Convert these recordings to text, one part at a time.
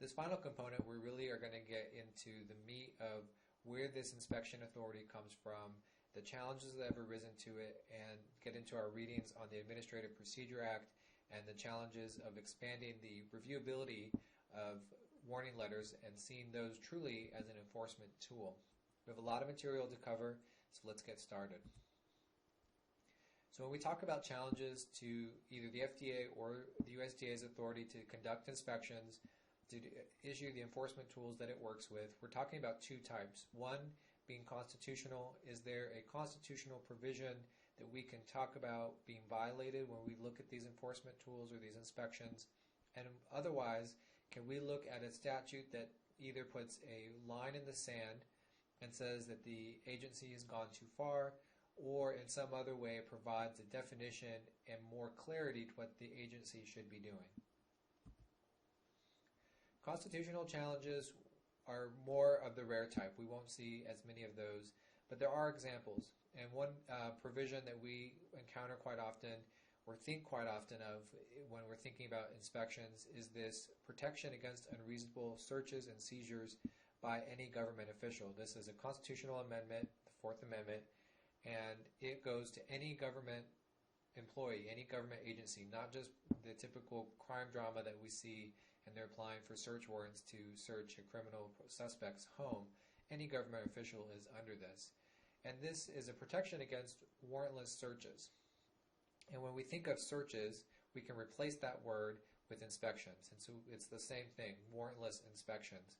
This final component, we really are going to get into the meat of where this inspection authority comes from, the challenges that have arisen to it, and get into our readings on the Administrative Procedure Act and the challenges of expanding the reviewability of warning letters and seeing those truly as an enforcement tool. We have a lot of material to cover, so let's get started. So when we talk about challenges to either the FDA or the USDA's authority to conduct inspections, to issue the enforcement tools that it works with, we're talking about two types. One being constitutional. Is there a constitutional provision that we can talk about being violated when we look at these enforcement tools or these inspections? And otherwise, can we look at a statute that either puts a line in the sand and says that the agency has gone too far, or in some other way provides a definition and more clarity to what the agency should be doing? Constitutional challenges are more of the rare type. We won't see as many of those, but there are examples. And one provision that we encounter quite often or think quite often of when we're thinking about inspections is this protection against unreasonable searches and seizures by any government official. This is a constitutional amendment, the Fourth Amendment, and it goes to any government employee, any government agency, not just the typical crime drama that we see and they're applying for search warrants to search a criminal suspect's home. Any government official is under this. And this is a protection against warrantless searches. And when we think of searches, we can replace that word with inspections. And so it's the same thing, warrantless inspections.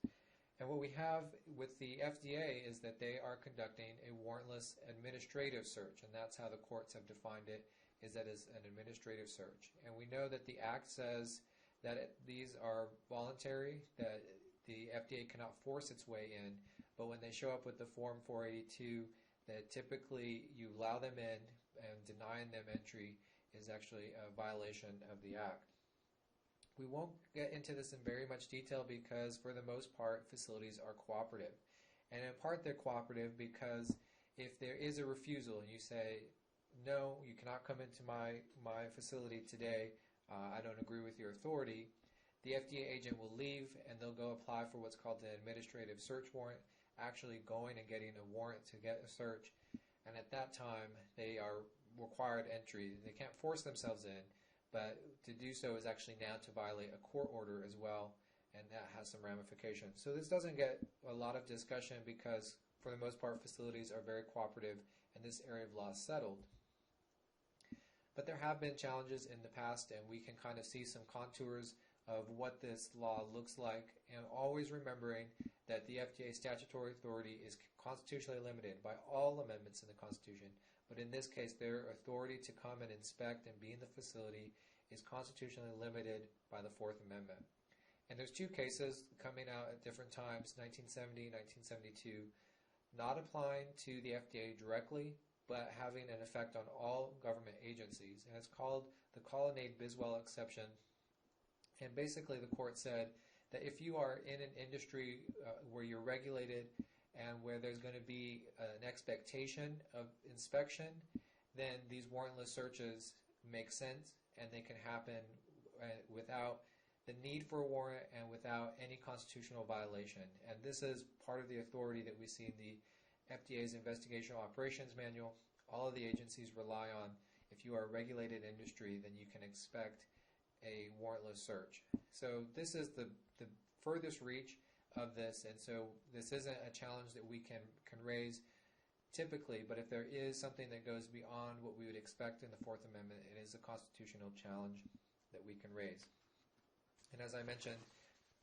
And what we have with the FDA is that they are conducting a warrantless administrative search, and that's how the courts have defined it, is that it's an administrative search. And we know that the Act says that these are voluntary, that the FDA cannot force its way in, but when they show up with the Form 482, that typically you allow them in, and denying them entry is actually a violation of the Act. We won't get into this in very much detail because for the most part facilities are cooperative. And in part they're cooperative because if there is a refusal and you say, no, you cannot come into my facility today, I don't agree with your authority, the FDA agent will leave and they'll go apply for what's called an administrative search warrant, actually going and getting a warrant to get a search. And at that time they are required entry. They can't force themselves in, but to do so is actually now to violate a court order as well, and that has some ramifications. So this doesn't get a lot of discussion because for the most part facilities are very cooperative and this area of law is settled. But there have been challenges in the past, and we can kind of see some contours of what this law looks like, and always remembering that the FDA statutory authority is constitutionally limited by all amendments in the Constitution, but in this case their authority to come and inspect and be in the facility is constitutionally limited by the Fourth Amendment. And there's two cases coming out at different times, 1970 and 1972, not applying to the FDA directly, but having an effect on all government agencies. And it's called the Colonnade-Biswell exception. And basically the court said that if you are in an industry where you're regulated and where there's going to be an expectation of inspection, then these warrantless searches make sense and they can happen without the need for a warrant and without any constitutional violation. And this is part of the authority that we see in the FDA's Investigational Operations Manual. All of the agencies rely on, if you are a regulated industry, then you can expect a warrantless search. So this is the furthest reach of this, and so this isn't a challenge that we can raise typically, but if there is something that goes beyond what we would expect in the Fourth Amendment, it is a constitutional challenge that we can raise. And as I mentioned,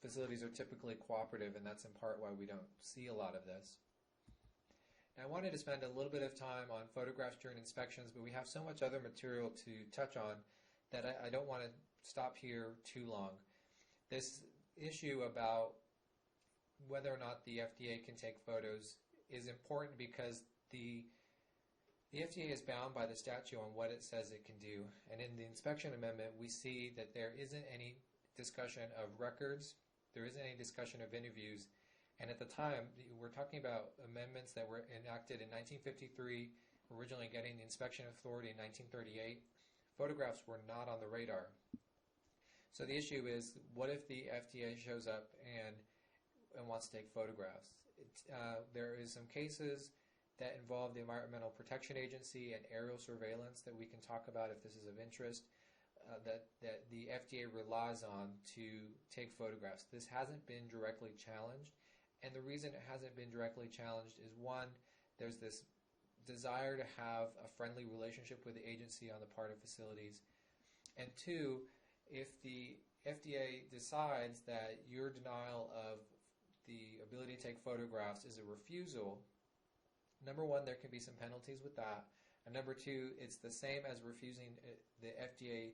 facilities are typically cooperative, and that's in part why we don't see a lot of this. Now, I wanted to spend a little bit of time on photographs during inspections, but we have so much other material to touch on that I don't want to stop here too long. This issue about whether or not the FDA can take photos is important because the FDA is bound by the statute on what it says it can do. And in the inspection amendment, we see that there isn't any discussion of records, there isn't any discussion of interviews. And at the time, we're talking about amendments that were enacted in 1953, originally getting the inspection authority in 1938. Photographs were not on the radar. So the issue is, what if the FDA shows up and wants to take photographs? There is some cases that involve the Environmental Protection Agency and aerial surveillance that we can talk about if this is of interest, that the FDA relies on to take photographs. This hasn't been directly challenged, and the reason it hasn't been directly challenged is, one, there's this desire to have a friendly relationship with the agency on the part of facilities, and two, if the FDA decides that your denial of the ability to take photographs is a refusal, number one, there can be some penalties with that, and number two, it's the same as refusing the FDA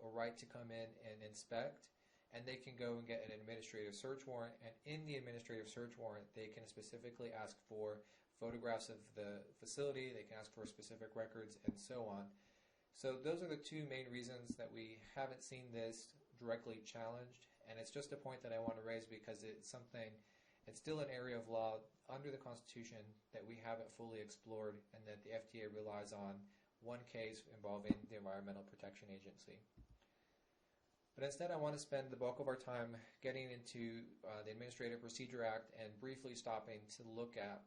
a right to come in and inspect, and they can go and get an administrative search warrant, and in the administrative search warrant, they can specifically ask for photographs of the facility, they can ask for specific records, and so on. So those are the two main reasons that we haven't seen this directly challenged, and it's just a point that I want to raise because it's still an area of law under the Constitution that we haven't fully explored, and that the FDA relies on one case involving the Environmental Protection Agency. But instead, I want to spend the bulk of our time getting into the Administrative Procedure Act and briefly stopping to look at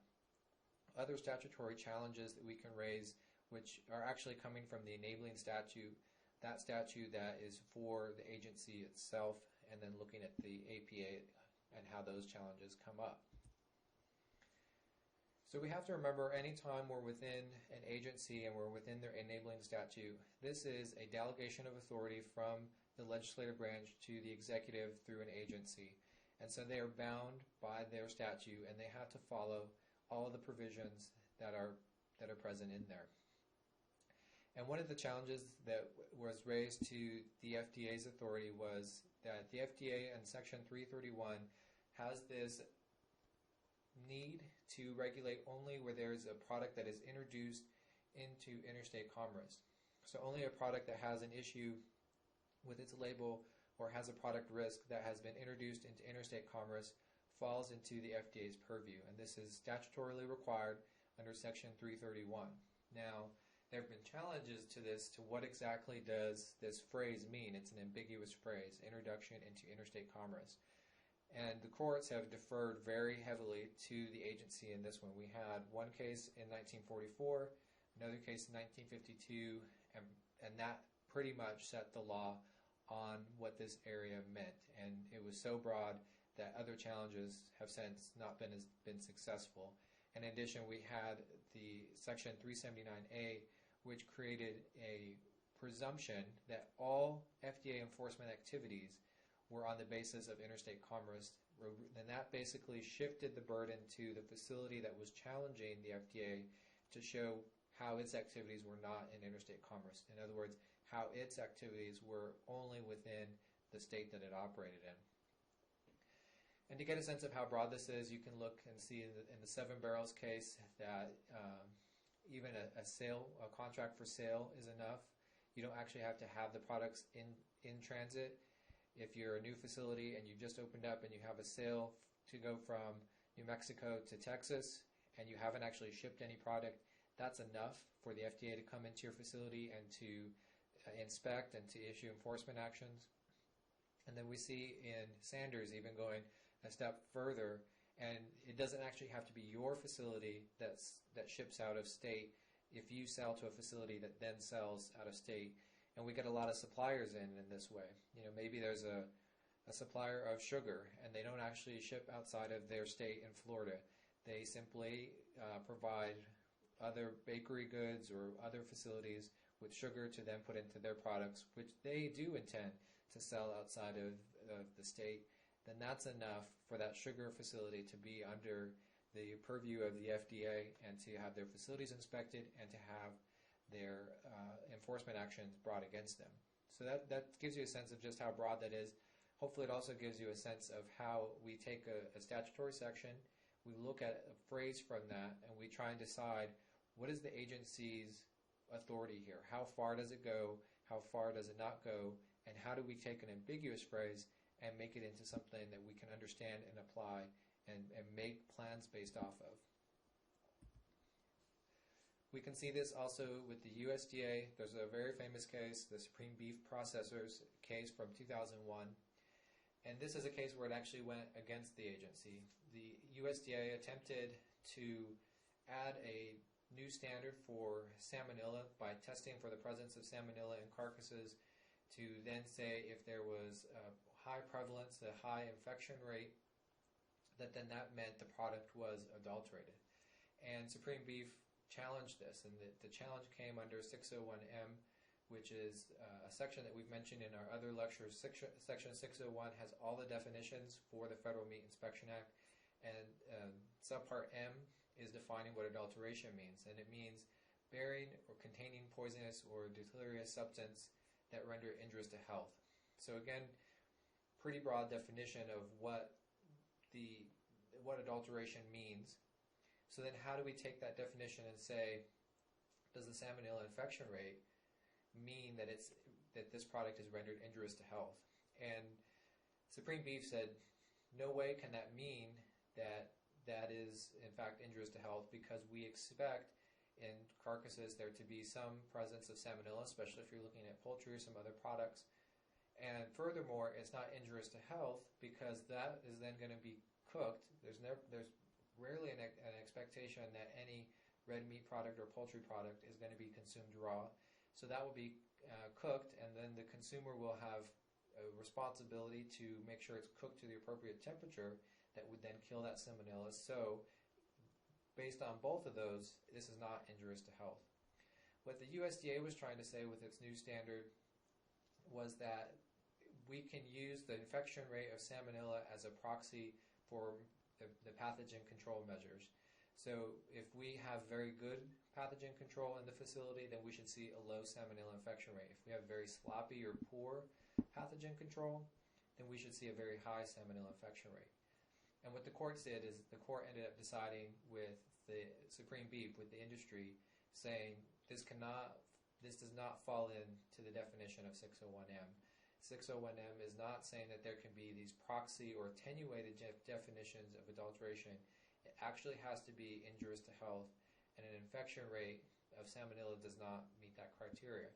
other statutory challenges that we can raise, which are actually coming from the enabling statute, that statute that is for the agency itself, and then looking at the APA and how those challenges come up. So we have to remember, anytime we're within an agency and we're within their enabling statute, this is a delegation of authority from the legislative branch to the executive through an agency. And so they are bound by their statute, and they have to follow all of the provisions that are present in there. And one of the challenges that was raised to the FDA's authority was that the FDA in Section 331 has this need to regulate only where there's a product that is introduced into interstate commerce. So only a product that has an issue with its label or has a product risk that has been introduced into interstate commerce falls into the FDA's purview, and this is statutorily required under Section 331. Now, there have been challenges to this, to what exactly does this phrase mean? It's an ambiguous phrase, introduction into interstate commerce. And the courts have deferred very heavily to the agency in this one. We had one case in 1944, another case in 1952, and that pretty much set the law on what this area meant. And it was so broad that other challenges have since not been successful. In addition, we had the Section 379A, which created a presumption that all FDA enforcement activities were on the basis of interstate commerce, and that basically shifted the burden to the facility that was challenging the FDA to show how its activities were not in interstate commerce. In other words, how its activities were only within the state that it operated in. And to get a sense of how broad this is, you can look and see in the Seven Barrels case that even a contract for sale is enough. You don't actually have to have the products in transit. If you're a new facility and you just opened up and you have a sale to go from New Mexico to Texas and you haven't actually shipped any product, that's enough for the FDA to come into your facility and to inspect and to issue enforcement actions. And then we see in Sanders even going a step further, and it doesn't actually have to be your facility that ships out of state if you sell to a facility that then sells out of state. And we get a lot of suppliers in this way. You know, maybe there's a supplier of sugar and they don't actually ship outside of their state in Florida. They simply provide other bakery goods or other facilities with sugar to then put into their products, which they do intend to sell outside of the state. Then that's enough for that sugar facility to be under the purview of the FDA and to have their facilities inspected and to have their enforcement actions brought against them. So that gives you a sense of just how broad that is. Hopefully it also gives you a sense of how we take a statutory section, we look at a phrase from that, and we try and decide what is the agency's authority here? How far does it go? How far does it not go? And how do we take an ambiguous phrase and make it into something that we can understand and apply and make plans based off of? We can see this also with the USDA. There's a very famous case, the Supreme Beef Processors case from 2001. And this is a case where it actually went against the agency. The USDA attempted to add a new standard for salmonella by testing for the presence of salmonella in carcasses to then say if there was a high prevalence, a high infection rate, that meant the product was adulterated. And Supreme Beef challenged this, and the challenge came under 601M, which is a section that we've mentioned in our other lectures. Section 601 has all the definitions for the Federal Meat Inspection Act, and subpart M is defining what adulteration means, and it means bearing or containing poisonous or deleterious substance that render injurious to health. So again, pretty broad definition of what adulteration means. So then how do we take that definition and say, does the salmonella infection rate mean that this product is rendered injurious to health? And Supreme Beef said, no way can that mean that is in fact injurious to health, because we expect in carcasses there to be some presence of salmonella, especially if you're looking at poultry or some other products. And furthermore, it's not injurious to health because that is then going to be cooked. There's rarely an expectation that any red meat product or poultry product is going to be consumed raw. So that will be cooked, and then the consumer will have a responsibility to make sure it's cooked to the appropriate temperature that would then kill that salmonella. So based on both of those, this is not injurious to health. What the USDA was trying to say with its new standard was that we can use the infection rate of salmonella as a proxy for the pathogen control measures. So if we have very good pathogen control in the facility, then we should see a low salmonella infection rate. If we have very sloppy or poor pathogen control, then we should see a very high salmonella infection rate. And what the courts did is the court ended up deciding with the Supreme Beef, with the industry, saying this does not fall into the definition of 601M. 601M is not saying that there can be these proxy or attenuated definitions of adulteration. It actually has to be injurious to health, and an infection rate of salmonella does not meet that criteria.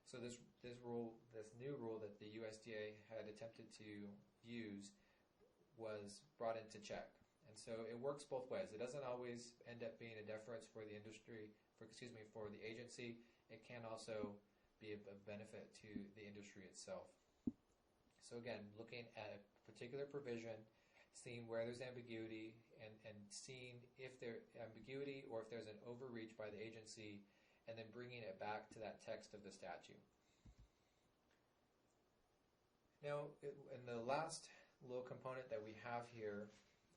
So this new rule that the USDA had attempted to use was brought into check. And so it works both ways. It doesn't always end up being a deference for the industry, for the agency. It can also be a benefit to the industry itself. So again, looking at a particular provision, seeing where there's ambiguity, and seeing if there's ambiguity or if there's an overreach by the agency, and then bringing it back to that text of the statute. Now, in the last little component that we have here,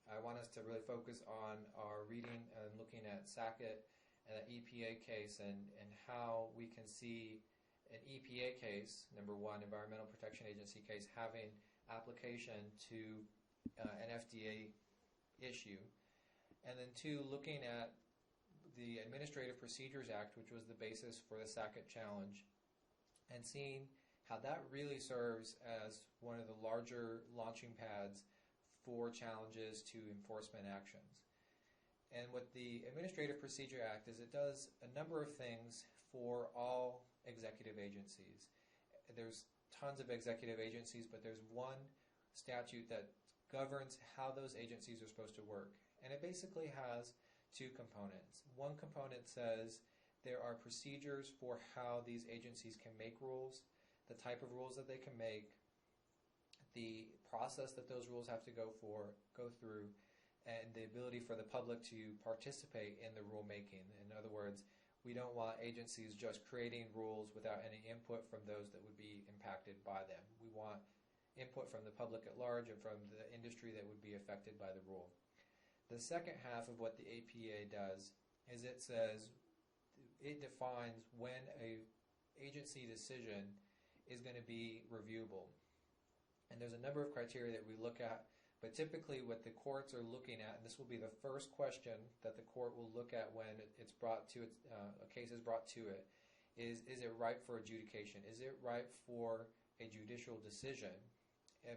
I want us to really focus on our reading and looking at Sackett and the EPA case, and how we can see an EPA case, number one, Environmental Protection Agency case, having application to an FDA issue. And then two, looking at the Administrative Procedures Act, which was the basis for the Sackett challenge, and seeing how that really serves as one of the larger launching pads for challenges to enforcement actions. And what the Administrative Procedure Act is, it does a number of things for all executive agencies. There's tons of executive agencies, but there's one statute that governs how those agencies are supposed to work. And it basically has two components. One component says there are procedures for how these agencies can make rules, the type of rules that they can make, the process that those rules have to go through, and the ability for the public to participate in the rulemaking. In other words, we don't want agencies just creating rules without any input from those that would be impacted by them. We want input from the public at large and from the industry that would be affected by the rule. The second half of what the APA does is it defines when an agency decision is going to be reviewable. And there's a number of criteria that we look at, but typically what the courts are looking at, and this will be the first question that the court will look at when it's brought to a case is brought to it, is it ripe for adjudication? Is it ripe for a judicial decision?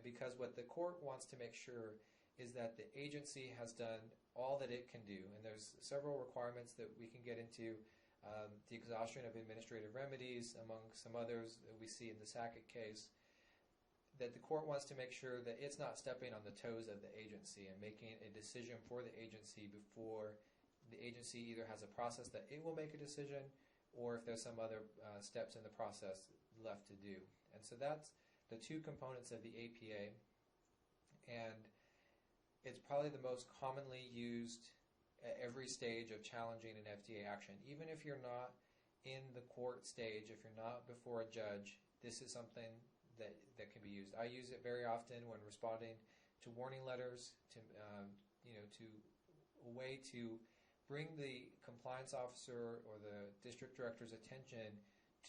Because what the court wants to make sure is that the agency has done all that it can do, and there's several requirements that we can get into the exhaustion of administrative remedies, among some others that we see in the Sackett case, that the court wants to make sure that it's not stepping on the toes of the agency and making a decision for the agency before the agency either has a process that it will make a decision or if there's some other steps in the process left to do. And so that's the two components of the APA, and it's probably the most commonly used at every stage of challenging an FDA action. Even if you're not in the court stage, if you're not before a judge, this is something that can be used. I use it very often when responding to warning letters, to a way to bring the compliance officer or the district director's attention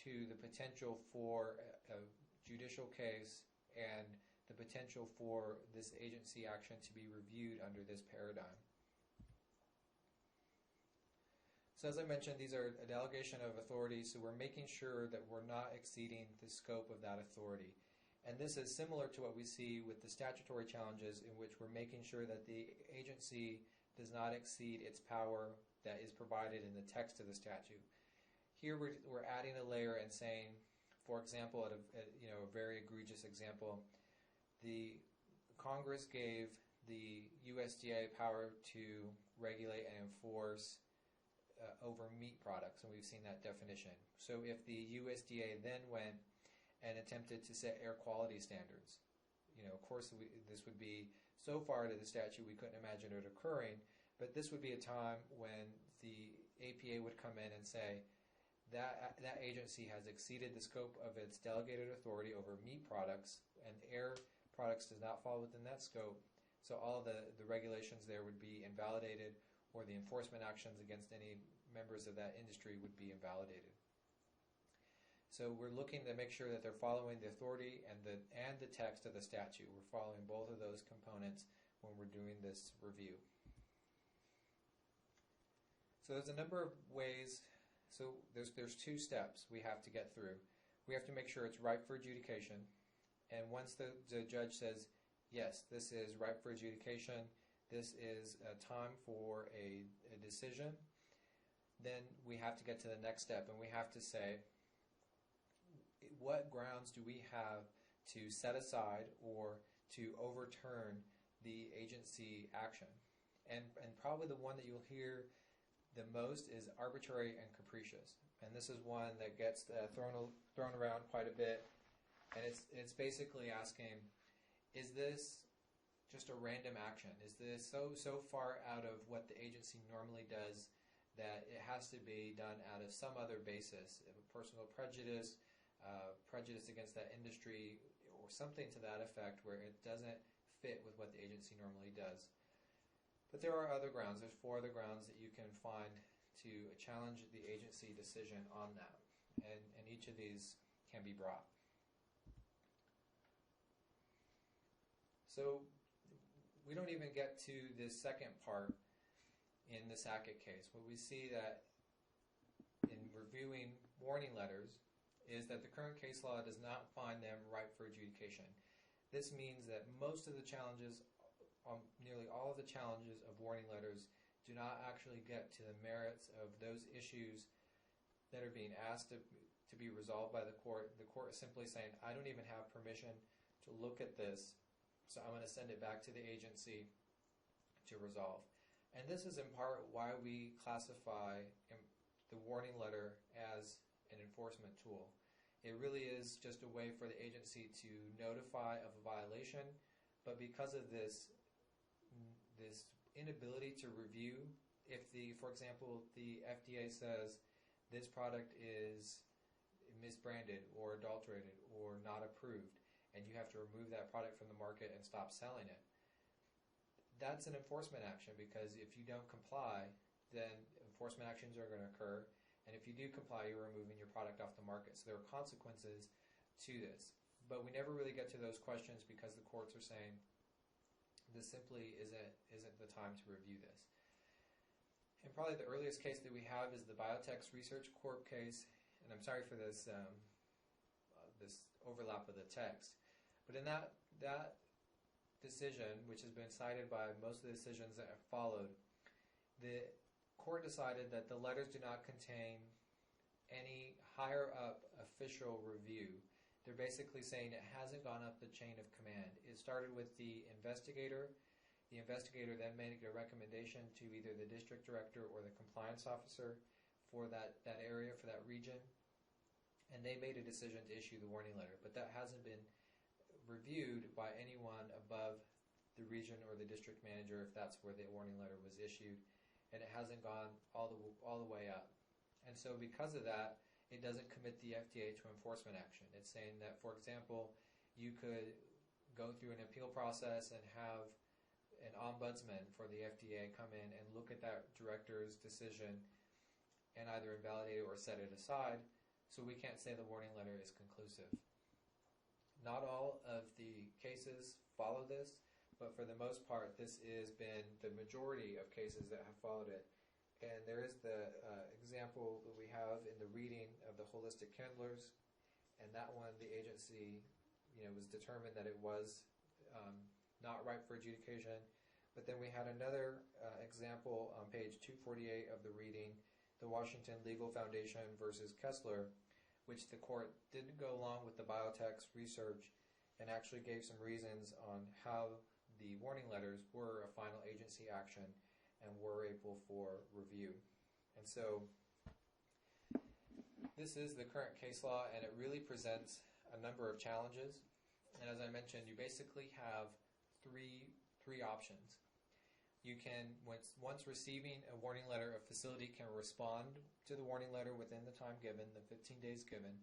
to the potential for a judicial case and the potential for this agency action to be reviewed under this paradigm. So as I mentioned, these are a delegation of authority, so we're making sure that we're not exceeding the scope of that authority. And this is similar to what we see with the statutory challenges, in which we're making sure that the agency does not exceed its power that is provided in the text of the statute. Here we're adding a layer and saying, for example, at a very egregious example, the Congress gave the USDA power to regulate and enforce over meat products, and we've seen that definition. So if the USDA then went and attempted to set air quality standards, of course this would be so far into the statute we couldn't imagine it occurring, but this would be a time when the APA would come in and say that that agency has exceeded the scope of its delegated authority over meat products, and air products does not fall within that scope, so all the regulations there would be invalidated, or the enforcement actions against any members of that industry would be invalidated. So we're looking to make sure that they're following the authority and the text of the statute. We're following both of those components when we're doing this review. So there's a number of ways. So there's two steps we have to get through. We have to make sure it's ripe for adjudication, and once the judge says, yes, this is ripe for adjudication, this is a time for a decision, then we have to get to the next step, and we have to say, what grounds do we have to set aside or to overturn the agency action? And probably the one that you'll hear the most is arbitrary and capricious. And this is one that gets thrown around quite a bit. And it's basically asking, is this just a random action? Is this so far out of what the agency normally does that it has to be done out of some other basis, of a personal prejudice, prejudice against that industry, or something to that effect where it doesn't fit with what the agency normally does? But there are other grounds. There's 4 other grounds that you can find to challenge the agency decision on that. And each of these can be brought. So we don't even get to this second part in the Sackett case. What we see that in reviewing warning letters is that the current case law does not find them ripe for adjudication. This means that most of the challenges, nearly all of the challenges of warning letters, do not actually get to the merits of those issues that are being asked to be resolved by the court. The court is simply saying, I don't even have permission to look at this, so I'm going to send it back to the agency to resolve. And this is in part why we classify the warning letter as an enforcement tool. It really is just a way for the agency to notify of a violation, but because of this inability to review, if for example, the FDA says this product is misbranded or adulterated or not approved, and you have to remove that product from the market and stop selling it, that's an enforcement action, because if you don't comply, then enforcement actions are going to occur, and if you do comply, you're removing your product off the market. So there are consequences to this. But we never really get to those questions because the courts are saying this simply isn't the time to review this. And probably the earliest case that we have is the Biotech Research Corp case, and I'm sorry for this this overlap of the text. But in that decision, which has been cited by most of the decisions that have followed, the court decided that the letters do not contain any higher up official review. They're basically saying it hasn't gone up the chain of command. It started with the investigator. The investigator then made a recommendation to either the district director or the compliance officer for that area, for that region, and they made a decision to issue the warning letter. But that hasn't been reviewed by anyone above the region or the district manager if that's where the warning letter was issued, and it hasn't gone all the way up. And so because of that, it doesn't commit the FDA to enforcement action. It's saying that, for example, you could go through an appeal process and have an ombudsman for the FDA come in and look at that director's decision and either invalidate it or set it aside. So we can't say the warning letter is conclusive. Not all of the cases follow this, but for the most part, this has been the majority of cases that have followed it. And there is the example that we have in the reading of the holistic kindlers, and that one, the agency, was determined that it was not ripe for adjudication. But then we had another example on page 248 of the reading, the Washington Legal Foundation versus Kessler, which the court didn't go along with the biotech's research and actually gave some reasons on how the warning letters were a final agency action and were able for review. And so this is the current case law, and it really presents a number of challenges. And as I mentioned, you basically have three options. You can, once receiving a warning letter, a facility can respond to the warning letter within the time given, the 15 days given,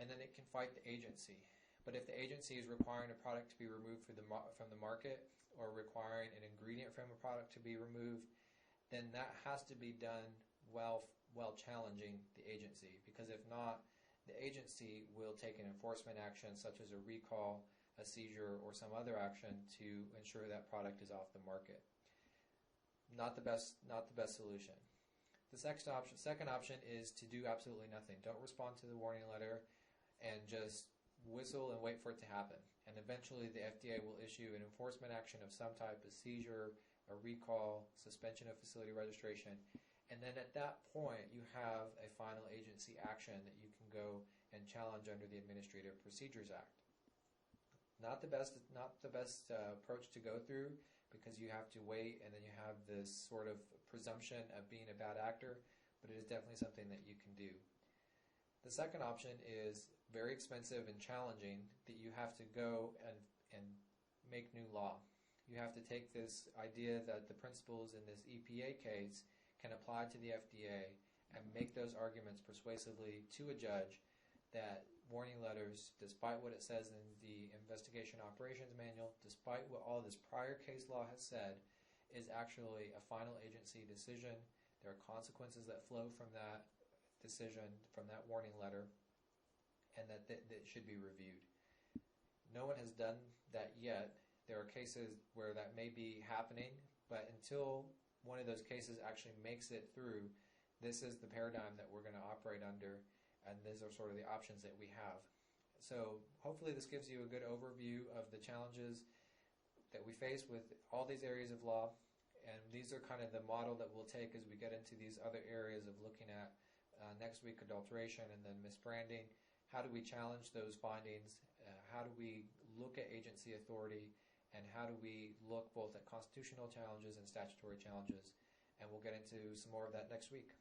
and then it can fight the agency. But if the agency is requiring a product to be removed from the market or requiring an ingredient from a product to be removed, then that has to be done while challenging the agency. Because if not, the agency will take an enforcement action such as a recall, a seizure, or some other action to ensure that product is off the market. Not the best solution. The second option is to do absolutely nothing. Don't respond to the warning letter and just whistle and wait for it to happen. And eventually the FDA will issue an enforcement action of some type of seizure, a recall, suspension of facility registration. And then at that point, you have a final agency action that you can go and challenge under the Administrative Procedures Act. Not the best approach to go through, because you have to wait and then you have this sort of presumption of being a bad actor, but it is definitely something that you can do. The second option is very expensive and challenging, that you have to go and make new law. You have to take this idea that the principles in this EPA case can apply to the FDA and make those arguments persuasively to a judge that warning letters, despite what it says in the Investigation Operations Manual, despite what all this prior case law has said, is actually a final agency decision. There are consequences that flow from that decision, from that warning letter, and that should be reviewed. No one has done that yet. There are cases where that may be happening, but until one of those cases actually makes it through, this is the paradigm that we're going to operate under, and these are sort of the options that we have. So hopefully this gives you a good overview of the challenges that we face with all these areas of law, and these are kind of the model that we'll take as we get into these other areas of looking at next week adulteration and then misbranding. How do we challenge those findings? How do we look at agency authority? And how do we look both at constitutional challenges and statutory challenges? And we'll get into some more of that next week.